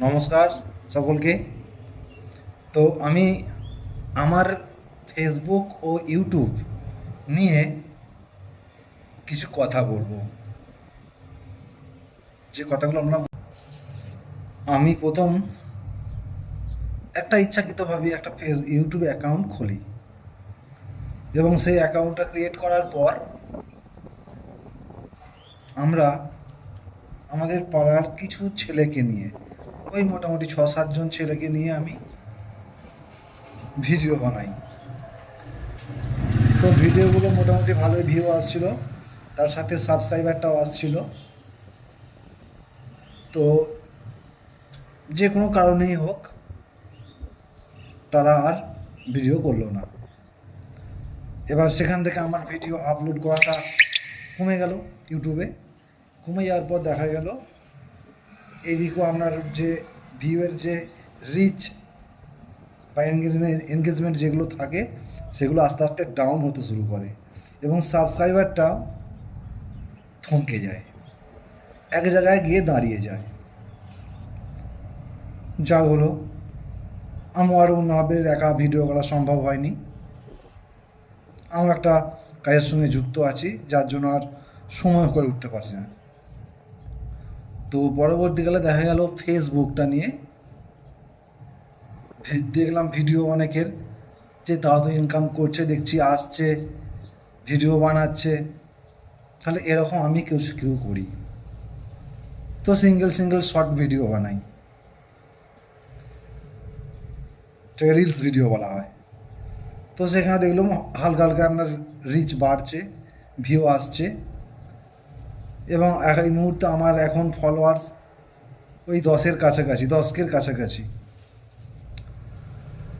নমস্কার সকলকে। তো আমি আমার ফেসবুক ও ইউটিউব নিয়ে কিছু কথা বলবো। যে কথাগুলো আমি প্রথম একটা ইচ্ছাকৃতভাবে একটা ইউটিউব অ্যাকাউন্ট খুলি এবং সেই অ্যাকাউন্টটা ক্রিয়েট করার পর আমরা আমাদের পাড়ার কিছু ছেলেকে নিয়ে, ওই মোটামুটি 6-7 জন ছেলেকে নিয়ে আমি ভিডিও বানাই। তো ভিডিওগুলো মোটামুটি ভালোই ভিউ আসছিল, তার সাথে সাবস্ক্রাইবারটাও আসছিল। তো যে কোনো কারণেই হোক তারা আর ভিডিও করলো না। এবার সেখান থেকে আমার ভিডিও আপলোড করাটা কমে গেল, ইউটিউবে কমে যাওয়ার পর দেখা গেল এইদিকেও আপনার যে ভিউয়ের যে রিচ বা এনগেজমেন্ট যেগুলো থাকে সেগুলো আস্তে আস্তে ডাউন হতে শুরু করে এবং সাবস্ক্রাইবারটা থমকে যায়, এক জায়গায় গিয়ে দাঁড়িয়ে যায়। যা হলো আমার অন্যভাবে একা ভিডিও করা সম্ভব হয়নি। আমি একটা কাজের সঙ্গে যুক্ত আছি, যার জন্য আর সময় করে উঠতে পারছি না। তো পরবর্তীকালে দেখা গেল ফেসবুকটা নিয়ে দেখলাম ভিডিও অনেকের যে তারা তো ইনকাম করছে, দেখছি আসছে, ভিডিও বানাচ্ছে, তাহলে এরকম আমি কেউ করি। তো সিঙ্গেল শর্ট ভিডিও বানাই, যেটাকে রিলস ভিডিও বলা হয়। তো সেখানে দেখলাম হালকা হালকা আপনার রিচ বাড়ছে, ভিউ আসছে এবং এই মুহূর্তে আমার এখন ফলোয়ার্স ওই 10-এর কাছাকাছি।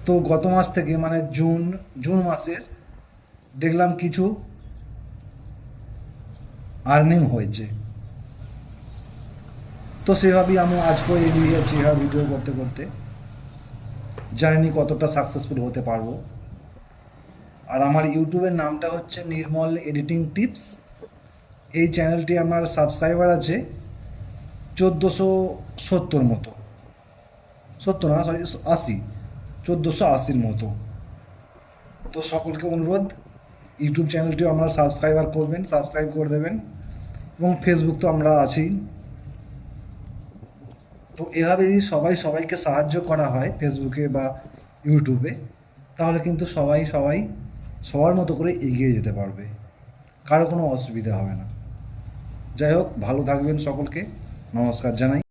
তো গত মাস থেকে মানে জুন মাসের দেখলাম কিছু আর্নিং হয়েছে। তো সেভাবেই আমি আজকেও এগিয়ে যাচ্ছি ভিডিও করতে করতে। জানিনি কতটা সাকসেসফুল হতে পারবো। আর আমার ইউটিউবের নামটা হচ্ছে নির্মল এডিটিং টিপস। এই চ্যানেলটি আমার সাবস্ক্রাইবার আছে 1470 মতো, 70 না সরি 80, 1480-র মতো। তো সকলকে অনুরোধ, ইউটিউব চ্যানেলটিও আমরা সাবস্ক্রাইব করে দেবেন এবং ফেসবুক তো আমরা আছি। তো এভাবে যদি সবাইকে সাহায্য করা হয় ফেসবুকে বা ইউটিউবে, তাহলে কিন্তু সবার মতো করে এগিয়ে যেতে পারবে, কারো কোনো অসুবিধা হবে না। যাই হোক, ভালো থাকবেন সকলকে, নমস্কার জানাই।